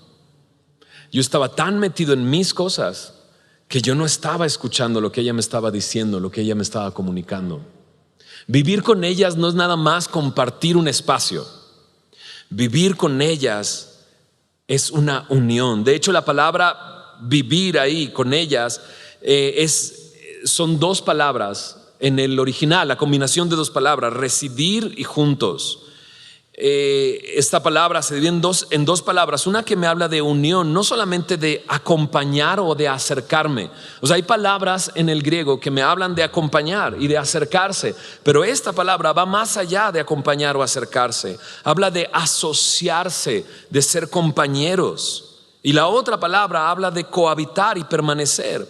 Yo estaba tan metido en mis cosas que yo no estaba escuchando lo que ella me estaba diciendo, lo que ella me estaba comunicando. Vivir con ellas no es nada más compartir un espacio. Vivir con ellas es una unión. De hecho, la palabra vivir ahí con ellas son 2 palabras en el original, la combinación de 2 palabras, residir y juntos. Esta palabra se divide en dos palabras. Una que me habla de unión, no solamente de acompañar o de acercarme. O sea, hay palabras en el griego que me hablan de acompañar y de acercarse, pero esta palabra va más allá de acompañar o acercarse. Habla de asociarse, de ser compañeros. Y la otra palabra habla de cohabitar y permanecer.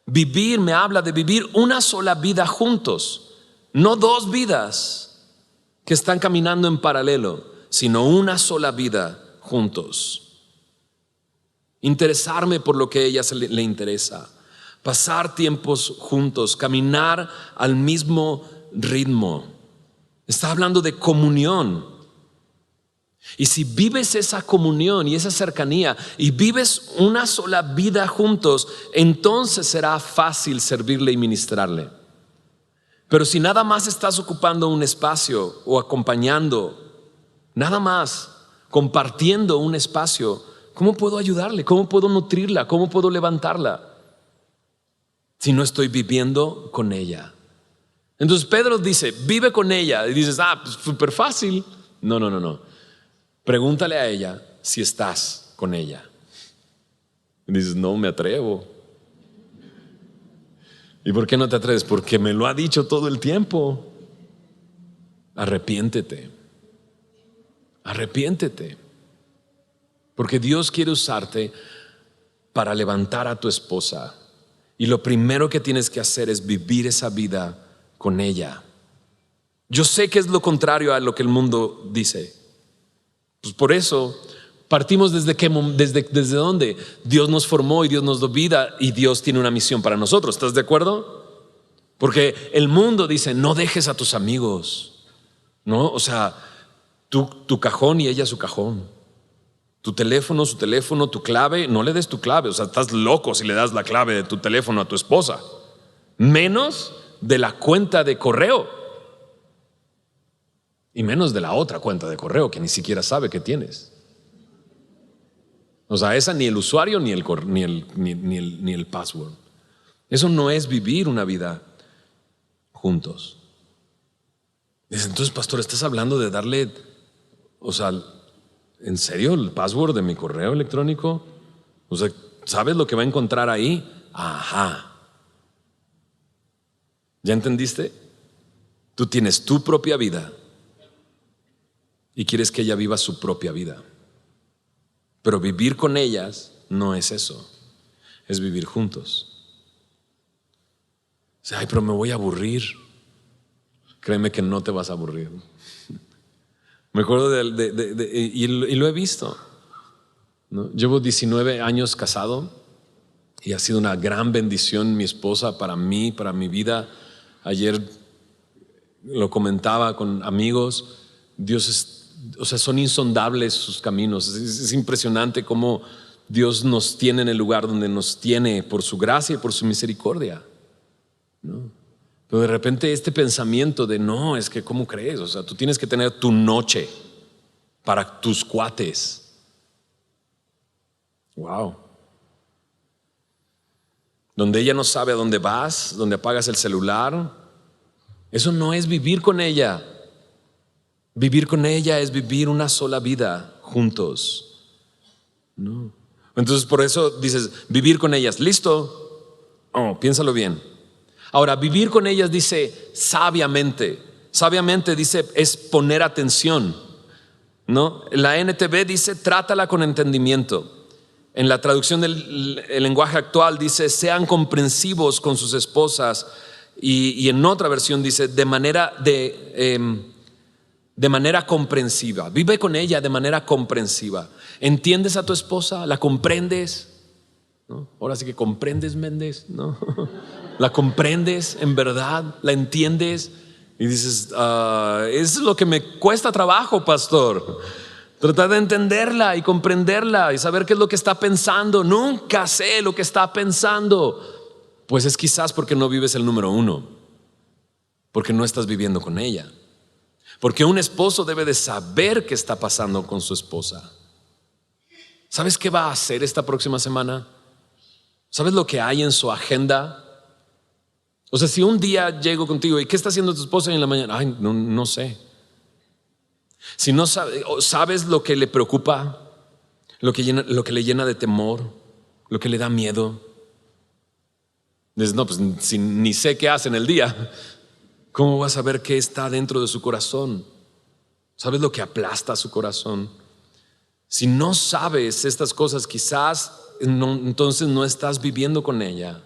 Vivir me habla de vivir una sola vida juntos, no 2 vidas que están caminando en paralelo, sino una sola vida juntos. Interesarme por lo que a ella le interesa, pasar tiempos juntos, caminar al mismo ritmo. Está hablando de comunión. Y si vives esa comunión y esa cercanía y vives una sola vida juntos, entonces será fácil servirle y ministrarle. Pero si nada más estás ocupando un espacio o acompañando, nada más compartiendo un espacio, ¿cómo puedo ayudarle? ¿Cómo puedo nutrirla? ¿Cómo puedo levantarla? Si no estoy viviendo con ella. Entonces Pedro dice, vive con ella. Y dices, pues súper fácil. No. Pregúntale a ella si estás con ella. Y dices, no me atrevo. ¿Y por qué no te atreves? Porque me lo ha dicho todo el tiempo. Arrepiéntete. Porque Dios quiere usarte para levantar a tu esposa. Y lo primero que tienes que hacer es vivir esa vida con ella. Yo sé que es lo contrario a lo que el mundo dice. Pues por eso partimos desde dónde Dios nos formó y Dios nos dio vida y Dios tiene una misión para nosotros. ¿Estás de acuerdo? Porque el mundo dice, no dejes a tus amigos, ¿no? O sea, tu cajón y ella su cajón. Tu teléfono, su teléfono, tu clave, no le des tu clave. O sea, estás loco si le das la clave de tu teléfono a tu esposa. Menos de la cuenta de correo. Y menos de la otra cuenta de correo que ni siquiera sabe que tienes. O sea, esa ni el usuario ni el password. Eso no es vivir una vida juntos. Dice, entonces, pastor, ¿estás hablando de darle, o sea, ¿en serio el password de mi correo electrónico? O sea, ¿sabes lo que va a encontrar ahí? Ajá. ¿Ya entendiste? Tú tienes tu propia vida y quieres que ella viva su propia vida. Pero vivir con ellas no es eso, es vivir juntos. O sea, ay, pero me voy a aburrir. Créeme que no te vas a aburrir. Me acuerdo y lo he visto, ¿no? Llevo 19 años casado y ha sido una gran bendición mi esposa para mí, para mi vida. Ayer lo comentaba con amigos. O sea, son insondables sus caminos. Es impresionante cómo Dios nos tiene en el lugar donde nos tiene por su gracia y por su misericordia, ¿no? Pero de repente este pensamiento de no, es que ¿cómo crees? O sea, tú tienes que tener tu noche para tus cuates. Wow. Donde ella no sabe a dónde vas, donde apagas el celular. Eso no es vivir con ella. Vivir con ella es vivir una sola vida juntos, ¿no? Entonces por eso dices, vivir con ellas, ¿listo? Oh, piénsalo bien. Ahora, vivir con ellas dice sabiamente. Sabiamente dice es poner atención, ¿no? La NTV dice trátala con entendimiento. En la traducción del lenguaje actual dice sean comprensivos con sus esposas, y en otra versión dice de manera comprensiva. Vive con ella de manera comprensiva. ¿Entiendes a tu esposa? ¿La comprendes? ¿No? Ahora sí que comprendes, Méndez, ¿no? ¿La comprendes en verdad? ¿La entiendes? Y dices, eso es lo que me cuesta trabajo, pastor. Tratar de entenderla y comprenderla y saber qué es lo que está pensando. Nunca sé lo que está pensando. Pues es quizás porque no vives el número 1, porque no estás viviendo con ella. Porque un esposo debe de saber qué está pasando con su esposa. ¿Sabes qué va a hacer esta próxima semana? ¿Sabes lo que hay en su agenda? O sea, si un día llego contigo y ¿qué está haciendo tu esposa en la mañana? Ay, no sé. Si no sabes lo que le preocupa, lo que le llena de temor, lo que le da miedo. Dices, no, pues si ni sé qué hace en el día, ¿cómo vas a ver qué está dentro de su corazón? ¿Sabes lo que aplasta su corazón? Si no sabes estas cosas, quizás entonces no estás viviendo con ella.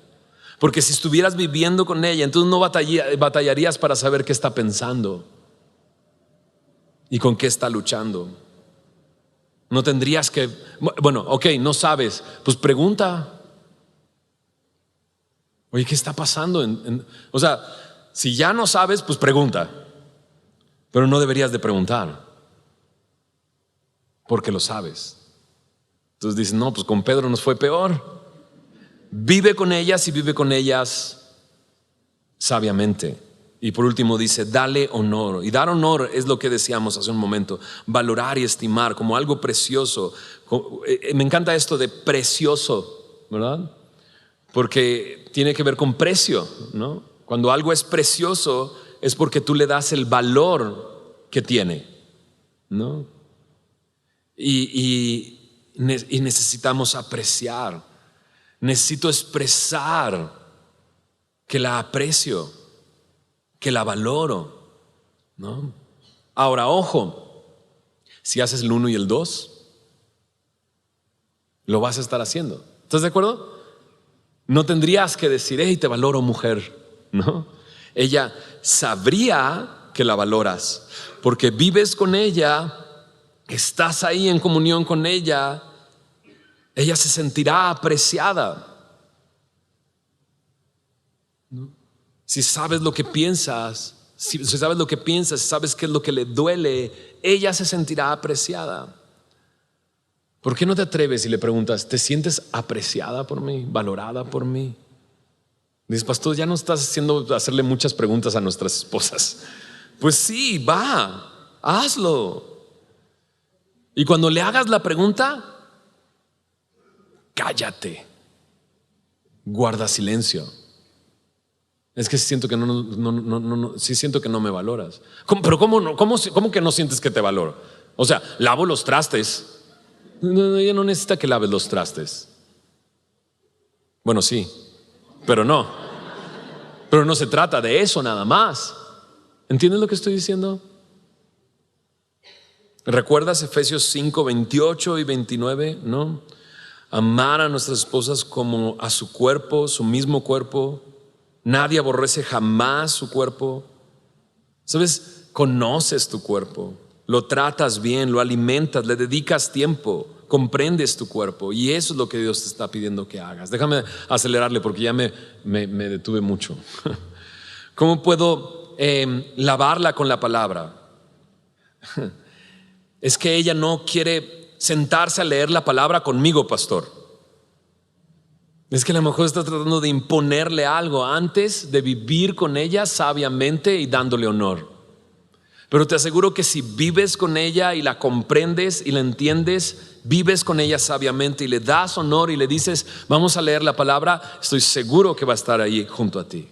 Porque si estuvieras viviendo con ella, entonces no batallarías para saber qué está pensando y con qué está luchando. No tendrías que, bueno, ok, no sabes, pues pregunta. Oye, ¿qué está pasando? O sea, si ya no sabes, pues pregunta. Pero no deberías de preguntar, porque lo sabes. Entonces dices, no, pues con Pedro nos fue peor. Vive con ellas y vive con ellas sabiamente. Y por último dice, dale honor. Y dar honor es lo que decíamos hace un momento, valorar y estimar como algo precioso. Me encanta esto de precioso, ¿verdad? Porque tiene que ver con precio, ¿no? Cuando algo es precioso es porque tú le das el valor que tiene, ¿no? Y necesitamos apreciar. Necesito expresar que la aprecio, que la valoro, ¿no? Ahora, ojo, si haces el 1 y el 2, lo vas a estar haciendo. ¿Estás de acuerdo? No tendrías que decir, hey, te valoro, mujer, ¿no? Ella sabría que la valoras, porque vives con ella, estás ahí en comunión con ella. Ella se sentirá apreciada, ¿no? si sabes lo que piensas, si sabes lo que piensas, si sabes qué es lo que le duele, ella se sentirá apreciada. ¿Por qué no te atreves y le preguntas, ¿te sientes apreciada por mí, valorada por mí? Dices, pastor, ya no estás hacerle muchas preguntas a nuestras esposas. Pues sí, va, hazlo. Y cuando le hagas la pregunta, cállate, guarda silencio. Es que siento que sí siento que no me valoras. Pero ¿cómo que no sientes que te valoro? O sea, lavo los trastes. No, ella no necesita que laves los trastes. Bueno, sí, pero no. Pero no se trata de eso nada más. ¿Entiendes lo que estoy diciendo? ¿Recuerdas Efesios 5, 28 y 29? ¿No? Amar a nuestras esposas como a su cuerpo, su mismo cuerpo. Nadie aborrece jamás su cuerpo. ¿Sabes? Conoces tu cuerpo, lo tratas bien, lo alimentas, le dedicas tiempo, comprendes tu cuerpo. Y eso es lo que Dios te está pidiendo que hagas. Déjame acelerarle porque ya me detuve mucho. ¿Cómo puedo lavarla con la palabra? Es que ella no quiere sentarse a leer la palabra conmigo, pastor. Es que a lo mejor está tratando de imponerle algo antes de vivir con ella sabiamente y dándole honor. Pero te aseguro que si vives con ella y la comprendes y la entiendes, vives con ella sabiamente y le das honor y le dices, vamos a leer la palabra, estoy seguro que va a estar ahí junto a ti.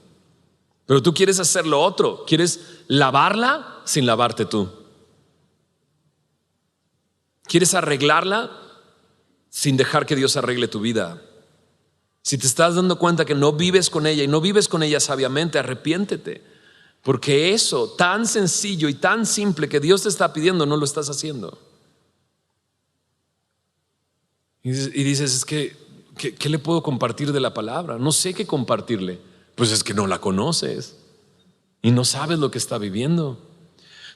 Pero tú quieres hacer lo otro, quieres lavarla sin lavarte tú. Quieres arreglarla sin dejar que Dios arregle tu vida. Si te estás dando cuenta que no vives con ella y no vives con ella sabiamente, arrepiéntete. Porque eso tan sencillo y tan simple que Dios te está pidiendo, no lo estás haciendo. Y dices, es que, ¿qué le puedo compartir de la palabra? No sé qué compartirle. Pues es que no la conoces y no sabes lo que está viviendo.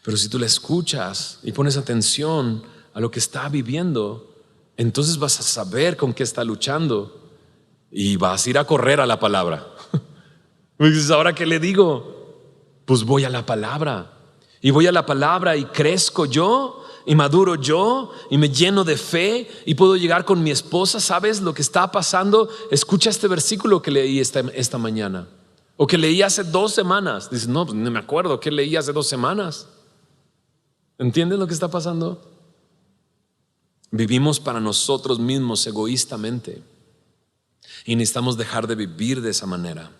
Pero si tú la escuchas y pones atención a lo que está viviendo, entonces vas a saber con qué está luchando. Y vas a ir a correr a la palabra. Me dices, ¿ahora qué le digo? Pues voy a la palabra. Y voy a la palabra y crezco yo, y maduro yo, y me lleno de fe, y puedo llegar con mi esposa. ¿Sabes lo que está pasando? Escucha este versículo que leí esta mañana, o que leí hace 2 semanas. Dices, no, pues no me acuerdo qué leí hace 2 semanas. ¿Entiendes lo que está pasando? Vivimos para nosotros mismos egoístamente. Y necesitamos dejar de vivir de esa manera.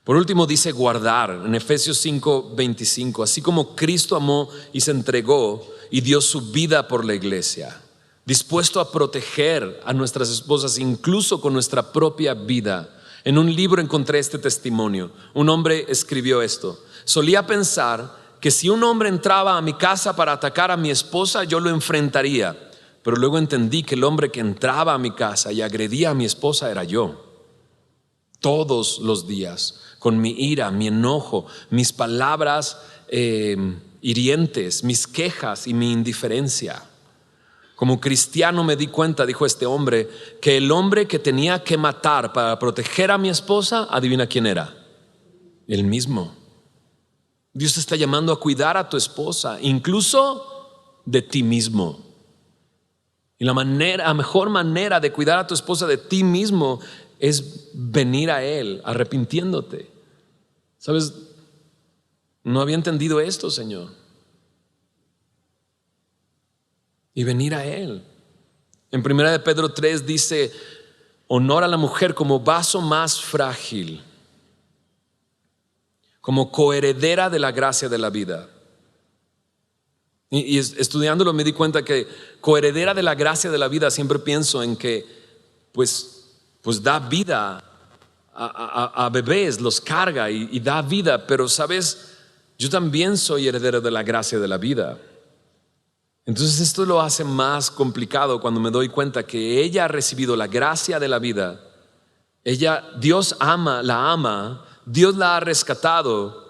Por último dice guardar en Efesios 5, 25. Así como Cristo amó y se entregó y dio su vida por la iglesia, dispuesto a proteger a nuestras esposas incluso con nuestra propia vida. En un libro encontré este testimonio. Un hombre escribió esto: solía pensar que si un hombre entraba a mi casa para atacar a mi esposa, yo lo enfrentaría. Pero luego entendí que el hombre que entraba a mi casa y agredía a mi esposa era yo. Todos los días, con mi ira, mi enojo, mis palabras hirientes, mis quejas y mi indiferencia. Como cristiano me di cuenta, dijo este hombre, que el hombre que tenía que matar para proteger a mi esposa, adivina quién era. Él mismo. Dios te está llamando a cuidar a tu esposa, incluso de ti mismo. Y la mejor manera de cuidar a tu esposa de ti mismo es venir a Él arrepintiéndote. ¿Sabes? No había entendido esto, Señor. Y venir a Él. En 1 de Pedro 3 dice, honora a la mujer como vaso más frágil, como coheredera de la gracia de la vida. Y estudiándolo me di cuenta que coheredera de la gracia de la vida, siempre pienso en que pues da vida a bebés, los carga y da vida. Pero sabes, yo también soy heredero de la gracia de la vida. Entonces esto lo hace más complicado cuando me doy cuenta que ella ha recibido la gracia de la vida. Dios la ama, Dios la ha rescatado.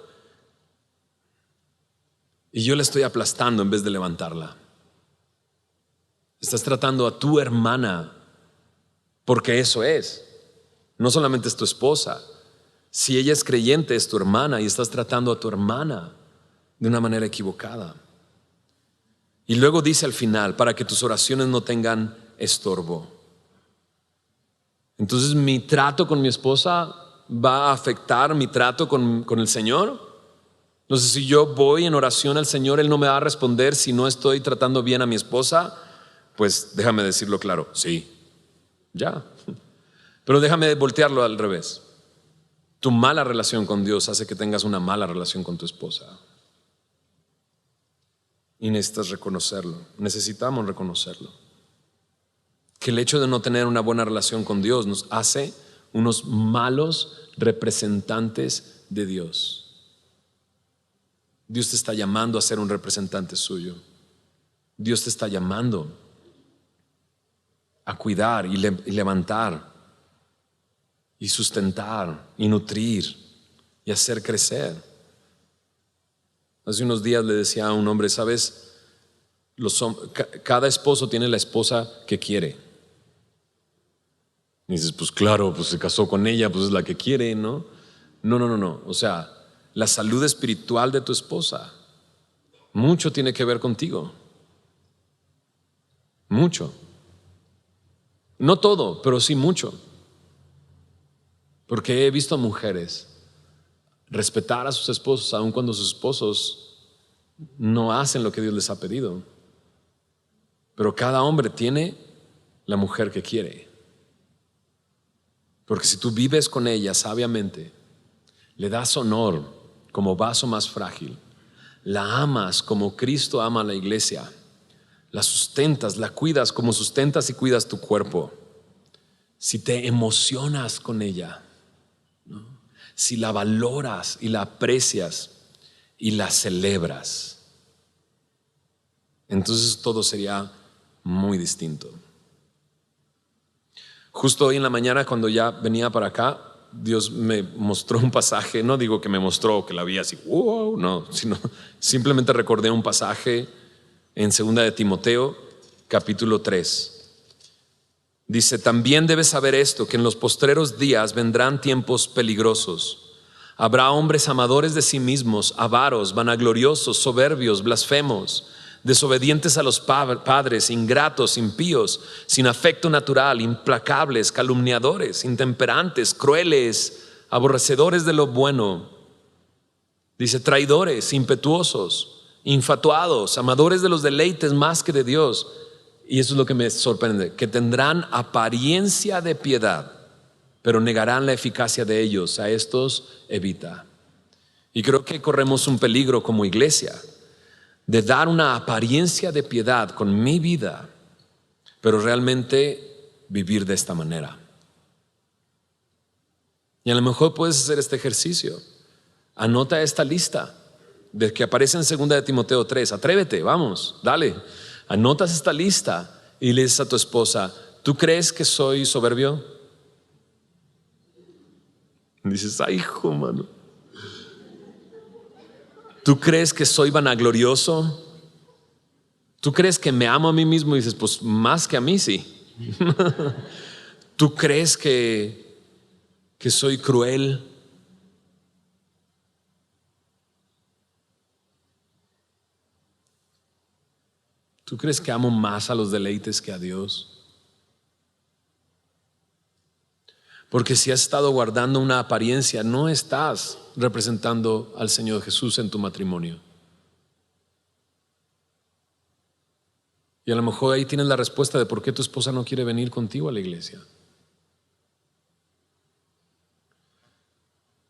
Y yo la estoy aplastando en vez de levantarla. Estás tratando a tu hermana, porque eso es. No solamente es tu esposa, Si ella es creyente, es tu hermana y estás tratando a tu hermana de una manera equivocada. Y luego dice al final, para que tus oraciones no tengan estorbo. Entonces, ¿mi trato con mi esposa va a afectar mi trato con el Señor? Entonces, si yo voy en oración al Señor, Él no me va a responder si no estoy tratando bien a mi esposa. Pues déjame decirlo claro, sí, ya. Pero déjame voltearlo al revés. Tu mala relación con Dios hace que tengas una mala relación con tu esposa. Y necesitas reconocerlo, necesitamos reconocerlo. Que el hecho de no tener una buena relación con Dios nos hace unos malos representantes de Dios. Dios te está llamando a ser un representante suyo. Dios te está llamando a cuidar y levantar y sustentar y nutrir y hacer crecer. Hace unos días le decía a un hombre, ¿sabes? Cada esposo tiene la esposa que quiere. Y dices, pues claro, pues se casó con ella, pues es la que quiere, ¿no? No. O sea, la salud espiritual de tu esposa mucho tiene que ver contigo. Mucho. No todo, pero sí mucho. Porque he visto a mujeres respetar a sus esposos aun cuando sus esposos no hacen lo que Dios les ha pedido. Pero cada hombre tiene la mujer que quiere. Porque si tú vives con ella sabiamente, le das honor como vaso más frágil, la amas como Cristo ama a la iglesia, la sustentas, la cuidas como sustentas y cuidas tu cuerpo, si te emocionas con ella, ¿no? Si la valoras y la aprecias y la celebras, entonces todo sería muy distinto. Justo hoy en la mañana, cuando ya venía para acá, Dios me mostró un pasaje. No digo que me mostró que la vi así, wow, no, sino simplemente recordé un pasaje en 2 de Timoteo, capítulo 3. Dice, también debes saber esto, que en los postreros días vendrán tiempos peligrosos. Habrá hombres amadores de sí mismos, avaros, vanagloriosos, soberbios, blasfemos, desobedientes a los padres, ingratos, impíos, sin afecto natural, implacables, calumniadores, intemperantes, crueles, aborrecedores de lo bueno. Dice, traidores, impetuosos, infatuados, amadores de los deleites más que de Dios. Y eso es lo que me sorprende, que tendrán apariencia de piedad, pero negarán la eficacia de ellos. A estos evita. Y creo que corremos un peligro como iglesia de dar una apariencia de piedad con mi vida, pero realmente vivir de esta manera. Y a lo mejor puedes hacer este ejercicio. Anota esta lista de que aparece en 2 de Timoteo 3. Atrévete, vamos, dale. Anotas esta lista y le dices a tu esposa, ¿tú crees que soy soberbio? Y dices, ay, hijo, mano. ¿Tú crees que soy vanaglorioso? ¿Tú crees que me amo a mí mismo? Y dices, pues más que a mí, sí. ¿Tú crees que soy cruel? ¿Tú crees que amo más a los deleites que a Dios? Porque si has estado guardando una apariencia, no estás representando al Señor Jesús en tu matrimonio. Y a lo mejor ahí tienes la respuesta de por qué tu esposa no quiere venir contigo a la iglesia.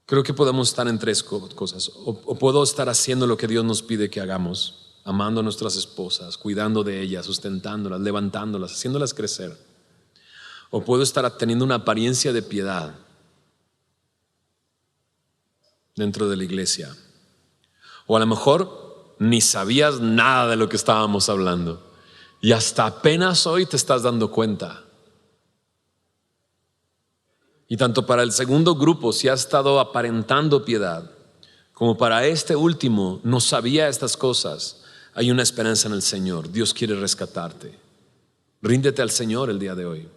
Creo que podemos estar en tres cosas. O puedo estar haciendo lo que Dios nos pide que hagamos, amando a nuestras esposas, cuidando de ellas, sustentándolas, levantándolas, haciéndolas crecer. O puedo estar teniendo una apariencia de piedad dentro de la iglesia. O a lo mejor ni sabías nada de lo que estábamos hablando y hasta apenas hoy te estás dando cuenta. Y tanto para el segundo grupo, si has estado aparentando piedad, como para este último, no sabía estas cosas, hay una esperanza en el Señor. Dios quiere rescatarte. Ríndete al Señor el día de hoy.